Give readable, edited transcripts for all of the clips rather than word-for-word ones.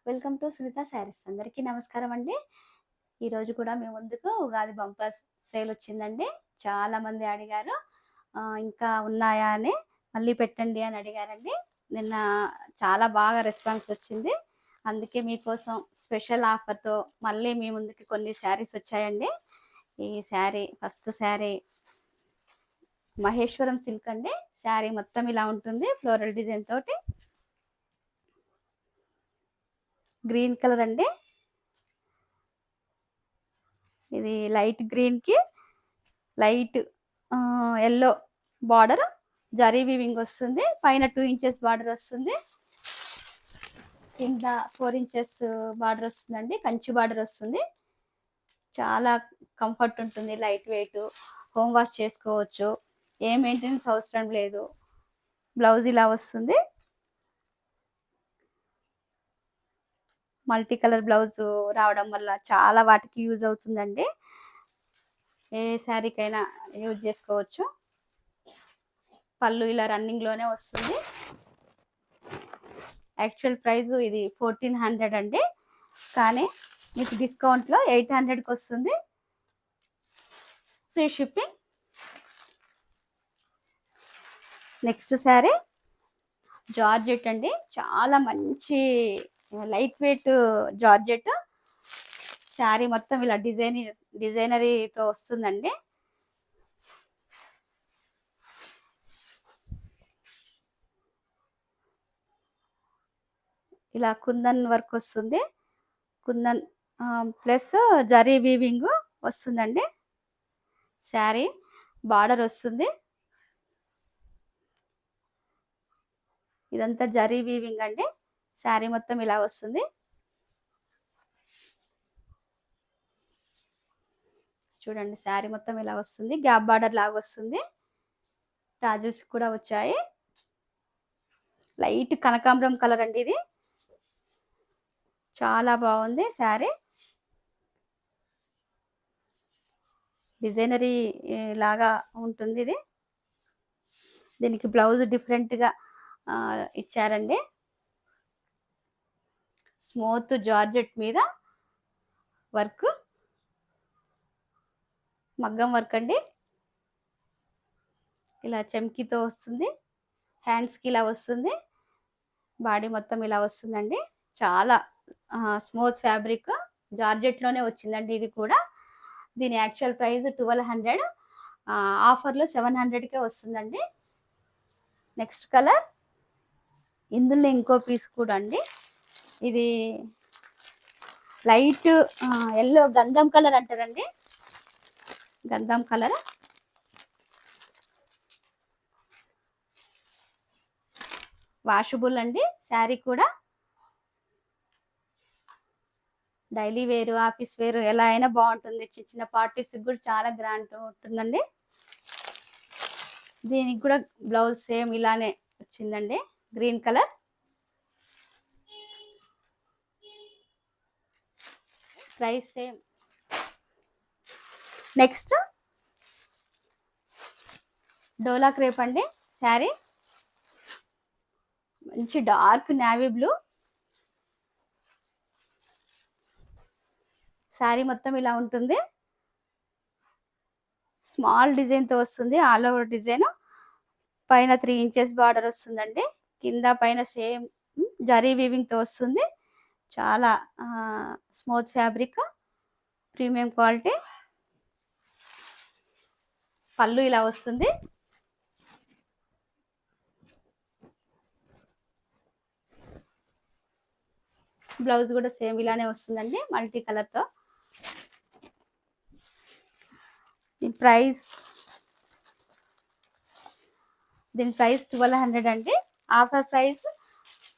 Welcome to Sunitha saris. అందరికీ నమస్కారం అండి. ఈరోజు కూడా మీ ముందుకు ఉగాది బంపర్ సేల్ వచ్చిందండి. చాలామంది అడిగారు, ఇంకా ఉన్నాయా అని, మళ్ళీ పెట్టండి అని అడిగారండి. నిన్న చాలా బాగా రెస్పాన్స్ వచ్చింది. అందుకే మీకోసం స్పెషల్ ఆఫర్తో మళ్ళీ మీ ముందుకి కొన్ని శారీస్ వచ్చాయండి. ఈ శారీ ఫస్ట్ శారీ మహేశ్వరం సిల్క్ అండి. శారీ మొత్తం ఇలా ఉంటుంది, ఫ్లోరల్ డిజైన్ తోటి. గ్రీన్ కలర్ అండి. ఇది లైట్ గ్రీన్కి light yellow border, zari weaving వస్తుంది. పైన 2 ఇంచెస్ బార్డర్ వస్తుంది, కింద 4 ఇంచెస్ బార్డర్ వస్తుందండి. కంచి బార్డర్ వస్తుంది. చాలా కంఫర్ట్ ఉంటుంది, లైట్ వెయిట్, హోమ్ వాష్ చేసుకోవచ్చు, ఏ మెయింటెనెన్స్ అవసరం లేదు. బ్లౌజ్ ఇలా వస్తుంది, మల్టీ కలర్ బ్లౌజ్ రావడం వల్ల చాలా వాటికి యూజ్ అవుతుందండి. ఏ శారీకైనా యూజ్ చేసుకోవచ్చు. పళ్ళు ఇలా రన్నింగ్లోనే వస్తుంది. యాక్చువల్ ప్రైస్ ఇది 1400 అండి, కానీ మీకు డిస్కౌంట్లో 800కి వస్తుంది, free shipping. Next sari georgette అండి. చాలా మంచి లైట్ వెయిట్ జార్జెట్. శారీ మొత్తం ఇలా డిజైనరీతో వస్తుందండి. ఇలా కుందన్ వర్క్ వస్తుంది, కుందన్ ప్లస్ జరీ వీవింగ్ వస్తుందండి. శారీ బార్డర్ వస్తుంది, ఇదంతా జరీ వీవింగ్ అండి. శారీ మొత్తం ఇలా వస్తుంది. చూడండి, శారీ మొత్తం ఇలా వస్తుంది, గ్యాప్ బార్డర్ లాగా వస్తుంది. టాజిల్స్ కూడా వచ్చాయి. లైట్ కనకాంబరం కలర్ అండి ఇది. చాలా బాగుంది శారీ. డిజైనరీ లాగా ఉంటుంది ఇది. దీనికి బ్లౌజ్ డిఫరెంట్గా ఇచ్చారండి. స్మూత్ జార్జెట్ మీద వర్క్, మగ్గం వర్క్ అండి. ఇలా చెమ్కీతో వస్తుంది, హ్యాండ్స్కి ఇలా వస్తుంది, బాడీ మొత్తం ఇలా వస్తుందండి. చాలా స్మూత్ ఫ్యాబ్రిక్, జార్జెట్లోనే వచ్చిందండి ఇది కూడా. దీని యాక్చువల్ ప్రైస్ 1200, ఆఫర్లో 700కే వస్తుందండి. నెక్స్ట్ కలర్, ఇందులో ఇంకో పీస్ కూడా అండి. ఇది లైట్ ఎల్లో గంధం కలర్ అంటారండి, గంధం కలర్. వాషబుల్ అండి. శారీ కూడా డైలీ వేరు, ఆఫీస్ వేరు ఎలా అయినా బాగుంటుంది. చిన్న చిన్న పార్టీస్కి కూడా చాలా గ్రాండ్ ఉంటుందండి. దీనికి కూడా బ్లౌజ్ సేమ్ ఇలానే వచ్చిందండి, green colour. Price same. Next dola crepe అండి. శారీ మంచి డార్క్ నేవీ బ్లూ. శారీ మొత్తం ఇలా ఉంటుంది, స్మాల్ డిజైన్తో వస్తుంది, ఆల్ ఓవర్ డిజైన్. పైన 3 ఇంచెస్ బార్డర్ వస్తుందండి, కింద పైన సేమ్ జరీ వీవింగ్తో వస్తుంది. చాలా స్మూత్ ఫ్యాబ్రిక్, ప్రీమియం క్వాలిటీ. పళ్ళు ఇలా వస్తుంది, బ్లౌజ్ కూడా సేమ్ ఇలానే వస్తుందండి, మల్టీ కలర్తో. దీని ప్రైస్ 1200 అండి, offer price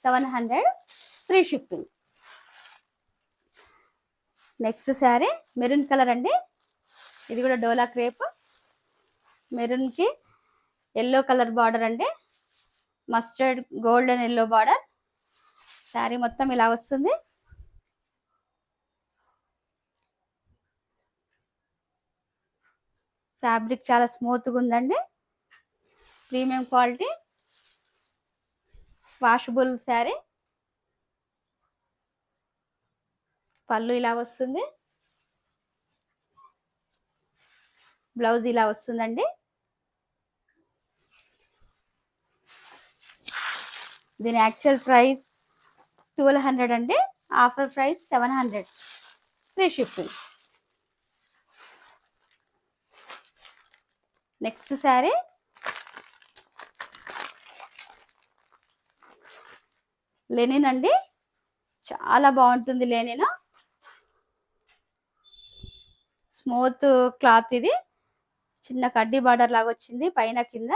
700, free shipping. Next sari maroon colour అండి. ఇది కూడా డోలా క్రేప్. మెరూన్కి ఎల్లో కలర్ బార్డర్ అండి, mustard golden yellow border. Sari మొత్తం ఇలా వస్తుంది. ఫ్యాబ్రిక్ చాలా స్మూత్గా ఉందండి, ప్రీమియం క్వాలిటీ, వాషబుల్ శారీ. పళ్ళు ఇలా వస్తుంది, బ్లౌజ్ ఇలా వస్తుందండి. దీని యాక్చువల్ ప్రైస్ 1200 అండి, offer price 700, free shipping. Next sari linen అండి, చాలా బాగుంటుంది లెనిన్. స్మూత్ క్లాత్, ఇది చిన్న కడ్డీ బార్డర్ లాగా వచ్చింది పైన కింద.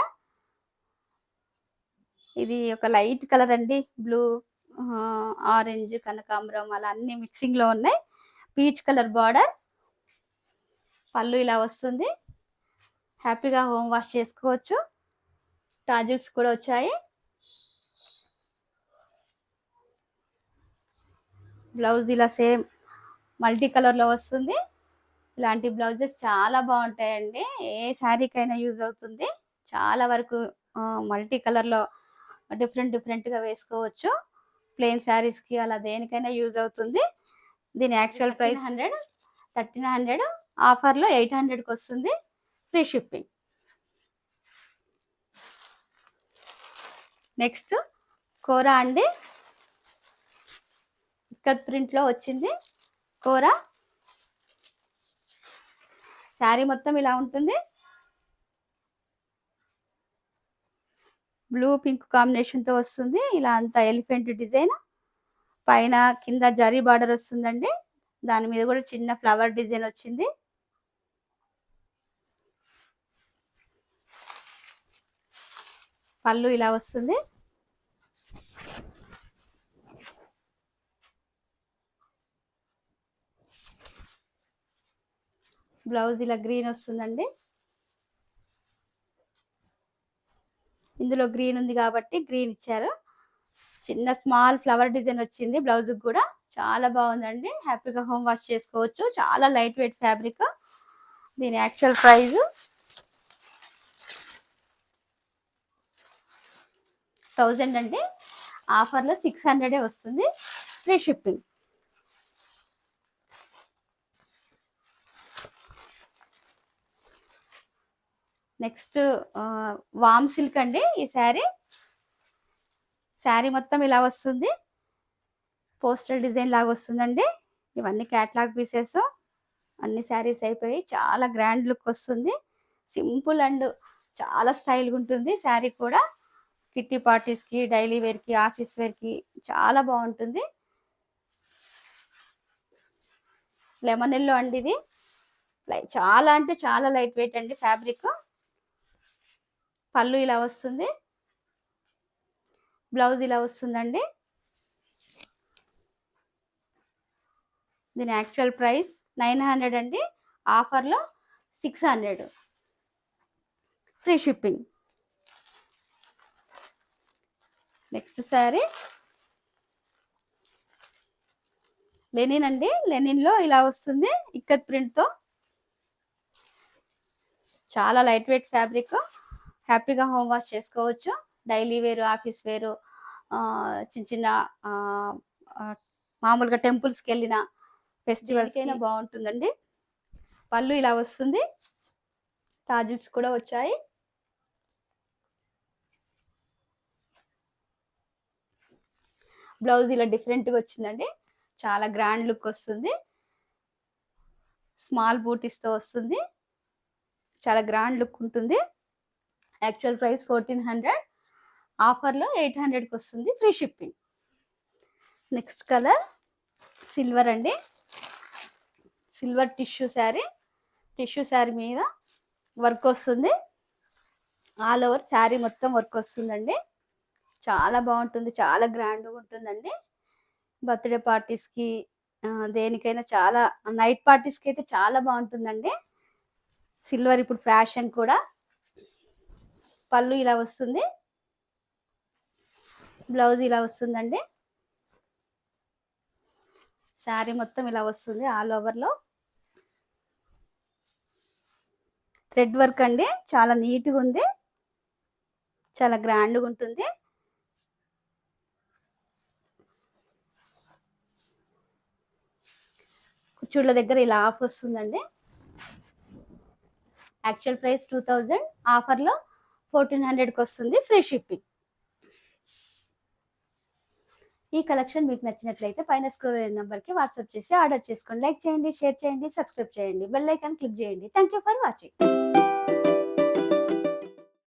ఇది ఒక లైట్ కలర్ అండి, బ్లూ, ఆరెంజ్, కనకాంబరం అలా అన్ని మిక్సింగ్ లో ఉన్నాయి. పీచ్ కలర్ బార్డర్, పళ్ళు ఇలా వస్తుంది. హ్యాపీగా హోమ్ వాష్ చేసుకోవచ్చు. టాజిల్స్ కూడా వచ్చాయి. బ్లౌజ్ ఇలా సేమ్ మల్టీ కలర్ లో వస్తుంది. ఇలాంటి బ్లౌజెస్ చాలా బాగుంటాయండి, ఏ శారీకైనా యూజ్ అవుతుంది. చాలా వరకు మల్టీ కలర్ లో డిఫరెంట్ గా వేసుకోవచ్చు. ప్లెయిన్ శారీస్ కి అలా దేనికైనా యూజ్ అవుతుంది. దీని యాక్చువల్ ప్రైస్ 1300, ఆఫర్ లో 800కి వస్తుంది, ఫ్రీ షిప్పింగ్. నెక్స్ట్ కోరా అండి, ఇక్కత్ ప్రింట్ లో వచ్చింది కోరా. శారీ మొత్తం ఇలా ఉంటుంది. బ్లూ పింక్ కాంబినేషన్ తో వస్తుంది. ఇలా అంతా ఎలిఫెంట్ డిజైన్, పైన కింద జరీ బార్డర్ వస్తుందండి. దాని మీద కూడా చిన్న ఫ్లవర్ డిజైన్ వచ్చింది. పళ్ళు ఇలా వస్తుంది. బ్లౌజ్ ఇలా గ్రీన్ వస్తుందండి. ఇందులో గ్రీన్ ఉంది కాబట్టి గ్రీన్ ఇచ్చారు. చిన్న స్మాల్ ఫ్లవర్ డిజైన్ వచ్చింది బ్లౌజ్ కూడా, చాలా బాగుందండి. హ్యాపీగా హోమ్ వాష్ చేసుకోవచ్చు. చాలా లైట్ వెయిట్ ఫ్యాబ్రిక్. దీని యాక్చువల్ ప్రైస్ 1000 అండి, ఆఫర్లో 600 వస్తుంది, ఫ్రీ షిప్పింగ్. నెక్స్ట్ వామ్ సిల్క్ అండి. ఈ శారీ మొత్తం ఇలా వస్తుంది, పోస్టర్ డిజైన్ లాగా వస్తుందండి. ఇవన్నీ క్యాట్లాగ్ పీసెస్. అన్ని శారీస్ అయిపోయి చాలా గ్రాండ్ లుక్ వస్తుంది. సింపుల్ అండ్ చాలా స్టైల్గా ఉంటుంది శారీ కూడా. కిట్టి పార్టీస్కి, డైలీ వేర్కి, ఆఫీస్ వేర్కి చాలా బాగుంటుంది. లెమన్ ఎల్లో అండి, ఇది చాలా అంటే చాలా లైట్ వెయిట్ అండి ఫ్యాబ్రిక్. పళ్ళు ఇలా వస్తుంది, బ్లౌజ్ ఇలా వస్తుందండి. దీని యాక్చువల్ ప్రైస్ 900 అండి, ఆఫర్లో 600, free shipping. Next sari linen అండి. లెనిన్లో ఇలా వస్తుంది ఇక్కత్ ప్రింట్తో. చాలా లైట్ వెయిట్ ఫ్యాబ్రిక్. హ్యాపీగా హోమ్ వాష్ చేసుకోవచ్చు. డైలీ వేరు, ఆఫీస్ వేరు, చిన్న చిన్న మామూలుగా టెంపుల్స్కి వెళ్ళిన, ఫెస్టివల్స్ అయినా బాగుంటుందండి. పళ్ళు ఇలా వస్తుంది, టాజిల్స్ కూడా వచ్చాయి. బ్లౌజ్ ఇలా డిఫరెంట్గా వచ్చిందండి, చాలా గ్రాండ్ లుక్ వస్తుంది. స్మాల్ బూటీస్తో వస్తుంది, చాలా గ్రాండ్ లుక్ ఉంటుంది. యాక్చువల్ ప్రైస్ 1400, ఆఫర్లో 800కి వస్తుంది, free shipping. Next colour silver అండి. సిల్వర్ టిష్యూ శారీ మీద వర్క్ వస్తుంది. ఆల్ ఓవర్ శారీ మొత్తం వర్క్ వస్తుందండి. చాలా బాగుంటుంది, చాలా గ్రాండ్గా ఉంటుందండి. బర్త్డే పార్టీస్కి, దేనికైనా, చాలా నైట్ పార్టీస్కి అయితే చాలా బాగుంటుందండి. సిల్వర్ ఇప్పుడు ఫ్యాషన్ కూడా. పళ్ళు ఇలా వస్తుంది, బ్లౌజ్ ఇలా వస్తుందండి. శారీ మొత్తం ఇలా వస్తుంది ఆల్ ఓవర్లో. థ్రెడ్ వర్క్ అండి, చాలా నీట్గా ఉంది, చాలా గ్రాండ్గా ఉంటుంది. కుచ్చుళ్ళ దగ్గర ఇలా ఆఫ్ వస్తుందండి. యాక్చువల్ ప్రైస్ 2000, ఆఫర్లో 1400కి వస్తుంది, ఫ్రీ షిప్పింగ్. ఈ కలెక్షన్ మీకు నచ్చినట్లయితే పైన స్క్రోల్ అయిన నెంబర్కి వాట్సాప్ చేసి ఆర్డర్ చేసుకోండి. లైక్ చేయండి, షేర్ చేయండి, సబ్స్క్రైబ్ చేయండి, బెల్ ఐకాన్ క్లిక్ చేయండి. Thank you for watching.